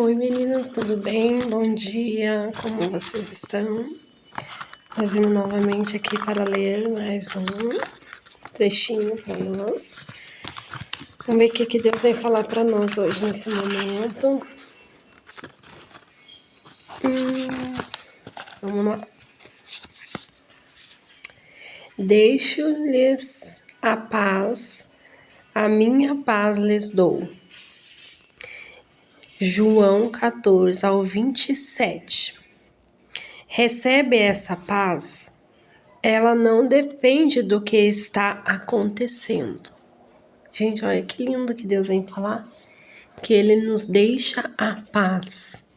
Oi meninas, tudo bem? Bom dia, como vocês estão? Nós vimos novamente aqui para ler mais um trechinho para nós. Vamos ver o que Deus vai falar para nós hoje nesse momento. Vamos lá. Deixo-lhes a paz, a minha paz lhes dou. João 14 ao 27. Recebe essa paz, ela não depende do que está acontecendo. Gente, olha que lindo que Deus vem falar, que Ele nos deixa a paz.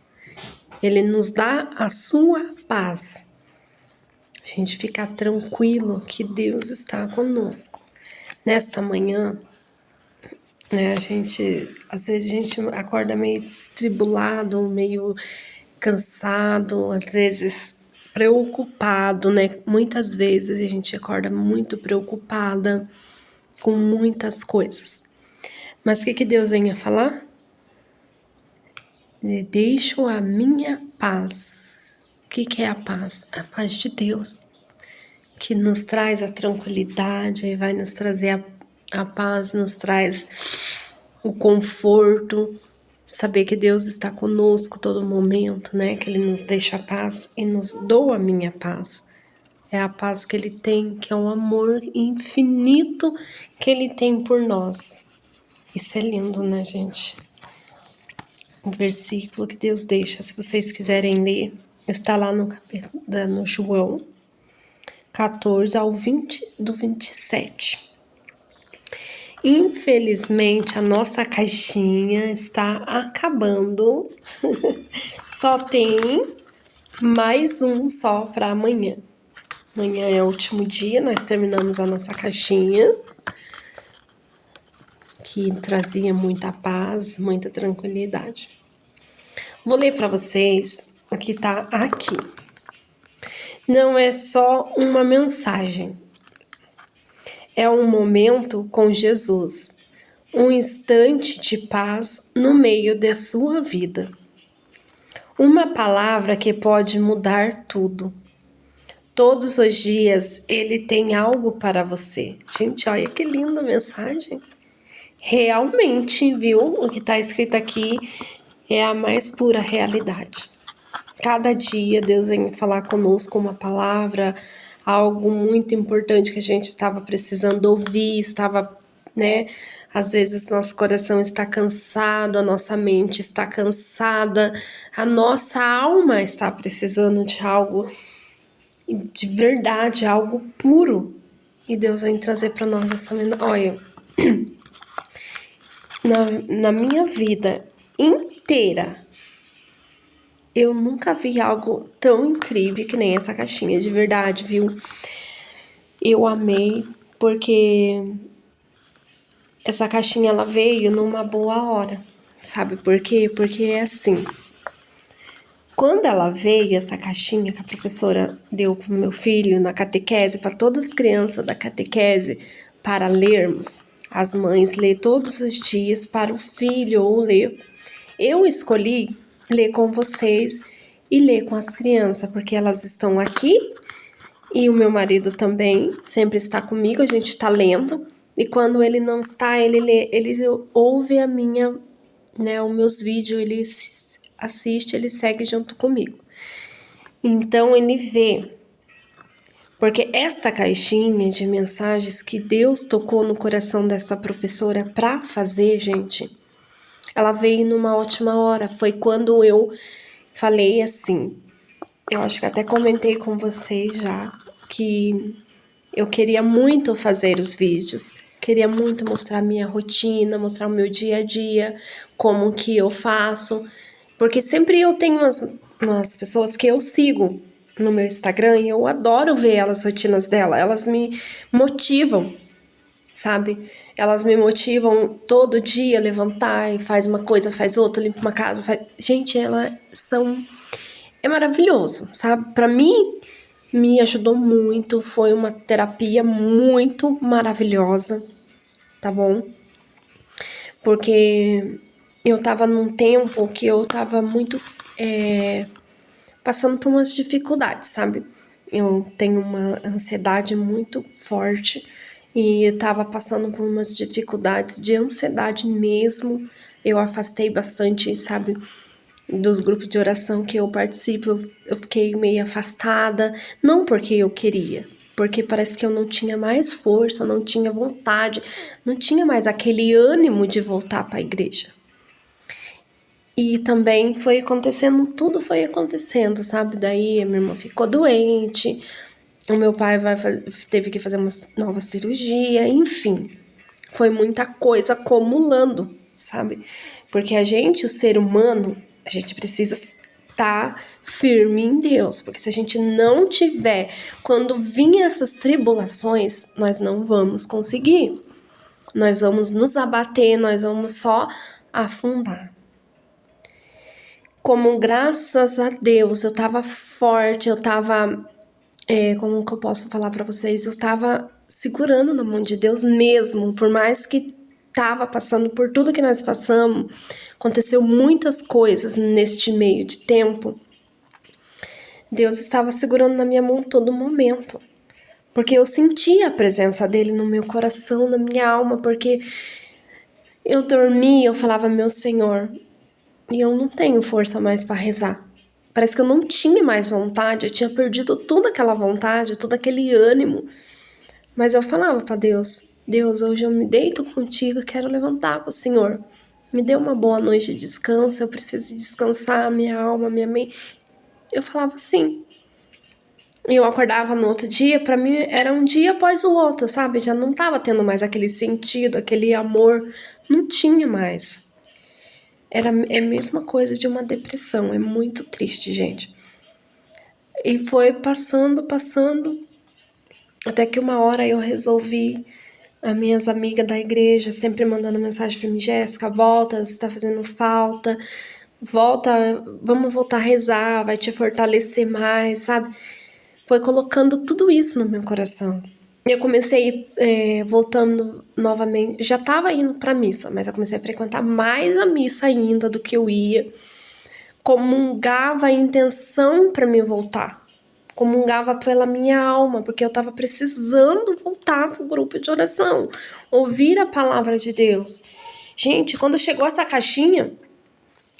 Ele nos dá a sua paz. A gente fica tranquilo que Deus está conosco. Nesta manhã, né, às vezes a gente acorda meio tribulado, meio cansado, às vezes preocupado, né? Muitas vezes a gente acorda muito preocupada com muitas coisas. Mas o que Deus vem a falar? Deixo a minha paz. O que é a paz? A paz de Deus, que nos traz a tranquilidade, vai nos trazer a paz, nos traz o conforto, saber que Deus está conosco todo momento, né? Que Ele nos deixa a paz e nos doa a minha paz. É a paz que Ele tem, que é um amor infinito que Ele tem por nós. Isso é lindo, né, gente? O versículo que Deus deixa, se vocês quiserem ler, está lá no João 14 ao 20, do 27. Infelizmente, a nossa caixinha está acabando. Só tem mais um só para amanhã. Amanhã é o último dia, nós terminamos a nossa caixinha, que trazia muita paz, muita tranquilidade. Vou ler para vocês o que está aqui. Não é só uma mensagem, é um momento com Jesus, um instante de paz no meio de sua vida. Uma palavra que pode mudar tudo. Todos os dias Ele tem algo para você. Gente, olha que linda mensagem. Realmente, viu? O que está escrito aqui é a mais pura realidade. Cada dia Deus vem falar conosco uma palavra, algo muito importante que a gente estava precisando ouvir, né? Às vezes nosso coração está cansado, a nossa mente está cansada, a nossa alma está precisando de algo de verdade, algo puro. E Deus vem trazer para nós essa mensagem. Olha, na minha vida inteira, eu nunca vi algo tão incrível que nem essa caixinha, de verdade, viu? Eu amei, porque essa caixinha, ela veio numa boa hora. Sabe por quê? Porque é assim, quando ela veio, essa caixinha que a professora deu para o meu filho na catequese, para todas as crianças da catequese, para lermos, as mães lê todos os dias para o filho ou ler. Eu escolhi ler com vocês e ler com as crianças, porque elas estão aqui e o meu marido também sempre está comigo, a gente está lendo. E quando ele não está, ele ouve a minha, né, os meus vídeos, ele assiste, ele segue junto comigo. Então ele vê, porque esta caixinha de mensagens que Deus tocou no coração dessa professora para fazer, gente, ela veio numa ótima hora. Foi quando eu falei assim, eu acho que até comentei com vocês já, que eu queria muito fazer os vídeos, queria muito mostrar a minha rotina, mostrar o meu dia a dia, como que eu faço, porque sempre eu tenho umas pessoas que eu sigo no meu Instagram e eu adoro ver as rotinas dela, elas me motivam, sabe? Elas me motivam todo dia a levantar e faz uma coisa, faz outra, limpa uma casa, faz... Gente, é maravilhoso, sabe? Pra mim, me ajudou muito, foi uma terapia muito maravilhosa, tá bom? Porque eu tava num tempo que eu tava muito passando por umas dificuldades, sabe? Eu tenho uma ansiedade muito forte e eu tava passando por umas dificuldades de ansiedade mesmo. Eu afastei bastante, sabe, dos grupos de oração que eu participo. Eu fiquei meio afastada, não porque eu queria, porque parece que eu não tinha mais força, não tinha vontade, não tinha mais aquele ânimo de voltar para a igreja. E também foi acontecendo, tudo foi acontecendo, sabe? Daí a minha irmã ficou doente, o meu pai teve que fazer uma nova cirurgia, enfim. Foi muita coisa acumulando, sabe? Porque a gente, o ser humano, a gente precisa estar firme em Deus. Porque se a gente não tiver, quando vir essas tribulações, nós não vamos conseguir. Nós vamos nos abater, nós vamos só afundar. Como graças a Deus eu tava forte, eu tava, como que eu posso falar pra vocês? Eu tava segurando na mão de Deus mesmo, por mais que tava passando por tudo que nós passamos, aconteceu muitas coisas neste meio de tempo. Deus estava segurando na minha mão todo momento, porque eu sentia a presença dele no meu coração, na minha alma, porque eu dormia, eu falava, meu Senhor, e eu não tenho força mais para rezar. Parece que eu não tinha mais vontade, eu tinha perdido toda aquela vontade, todo aquele ânimo. Mas eu falava para Deus, Deus, hoje eu me deito contigo, quero levantar para o Senhor. Me dê uma boa noite de descanso, eu preciso descansar, minha alma, minha mente. Eu falava assim. E eu acordava no outro dia, para mim era um dia após o outro, sabe? Já não tava tendo mais aquele sentido, aquele amor, não tinha mais. É a mesma coisa de uma depressão, é muito triste, gente. E foi passando, até que uma hora eu resolvi, as minhas amigas da igreja sempre mandando mensagem para mim, Jéssica, volta, você tá fazendo falta, volta, vamos voltar a rezar, vai te fortalecer mais, sabe? Foi colocando tudo isso no meu coração. Eu comecei voltando novamente, já estava indo para missa, mas eu comecei a frequentar mais a missa ainda do que eu ia. Comungava a intenção para me voltar, comungava pela minha alma, porque eu estava precisando voltar para o grupo de oração, ouvir a palavra de Deus. Gente, quando chegou essa caixinha,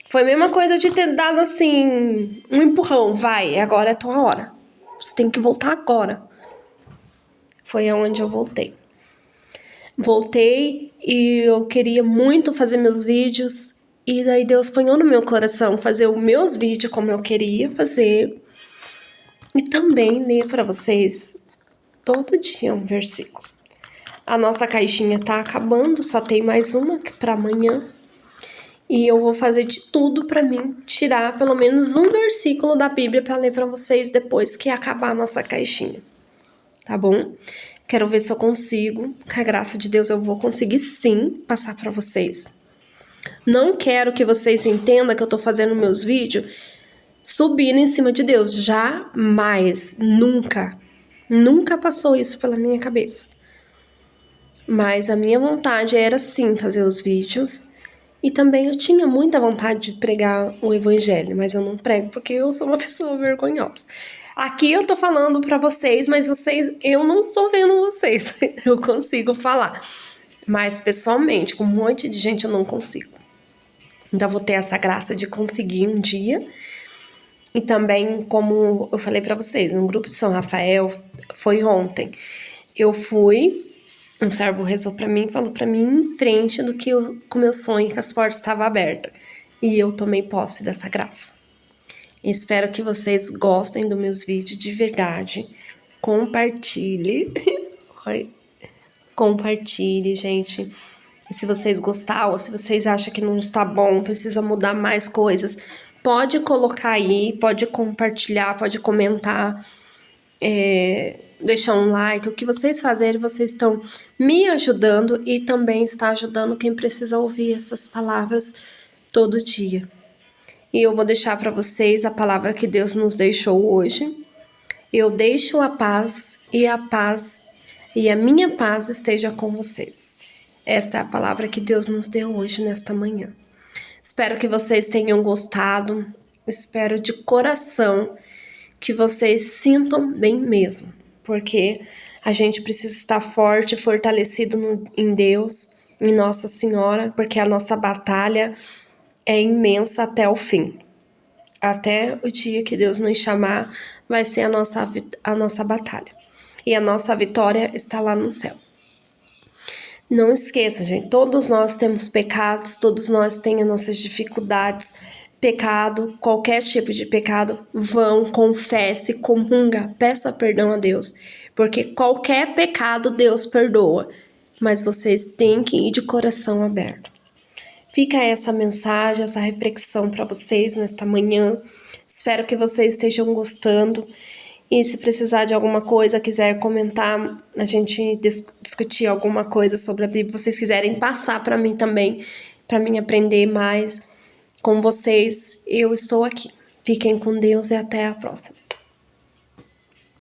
foi a mesma coisa de ter dado assim, um empurrão, vai, agora é a tua hora, você tem que voltar agora. Foi aonde eu voltei. Voltei e eu queria muito fazer meus vídeos. E daí Deus ponhou no meu coração fazer os meus vídeos como eu queria fazer. E também ler para vocês todo dia um versículo. A nossa caixinha tá acabando, só tem mais uma para amanhã. E eu vou fazer de tudo para mim tirar pelo menos um versículo da Bíblia para ler para vocês depois que acabar a nossa caixinha. Tá bom? Quero ver se eu consigo. Com a graça de Deus eu vou conseguir sim passar para vocês. Não quero que vocês entendam que eu tô fazendo meus vídeos subindo em cima de Deus. Jamais, nunca passou isso pela minha cabeça. Mas a minha vontade era sim fazer os vídeos. E também eu tinha muita vontade de pregar o evangelho, mas eu não prego porque eu sou uma pessoa vergonhosa. Aqui eu tô falando pra vocês, mas eu não estou vendo vocês. Eu consigo falar. Mas pessoalmente, com um monte de gente, eu não consigo. Então vou ter essa graça de conseguir um dia. E também, como eu falei pra vocês, no grupo de São Rafael, foi ontem. Eu fui, um servo rezou pra mim, falou pra mim em frente do que com meu sonho, que as portas estavam abertas. E eu tomei posse dessa graça. Espero que vocês gostem dos meus vídeos de verdade. Compartilhe. Compartilhe, gente. E se vocês gostaram, ou se vocês acham que não está bom, precisa mudar mais coisas, pode colocar aí, pode compartilhar, pode comentar, deixar um like. O que vocês fazerem, vocês estão me ajudando e também está ajudando quem precisa ouvir essas palavras todo dia. E eu vou deixar para vocês a palavra que Deus nos deixou hoje. Eu deixo a paz e a minha paz esteja com vocês. Esta é a palavra que Deus nos deu hoje, nesta manhã. Espero que vocês tenham gostado. Espero de coração que vocês sintam bem mesmo, porque a gente precisa estar forte, fortalecido em Deus, em Nossa Senhora, porque a nossa batalha é imensa até o fim. Até o dia que Deus nos chamar, vai ser a nossa batalha. E a nossa vitória está lá no céu. Não esqueça, gente, todos nós temos pecados, todos nós temos nossas dificuldades. Pecado, qualquer tipo de pecado, vão, confesse, comunga, peça perdão a Deus. Porque qualquer pecado Deus perdoa, mas vocês têm que ir de coração aberto. Fica essa mensagem, essa reflexão para vocês nesta manhã. Espero que vocês estejam gostando. E se precisar de alguma coisa, quiser comentar, a gente discutir alguma coisa sobre a Bíblia, vocês quiserem passar para mim também, para mim aprender mais com vocês, eu estou aqui. Fiquem com Deus e até a próxima.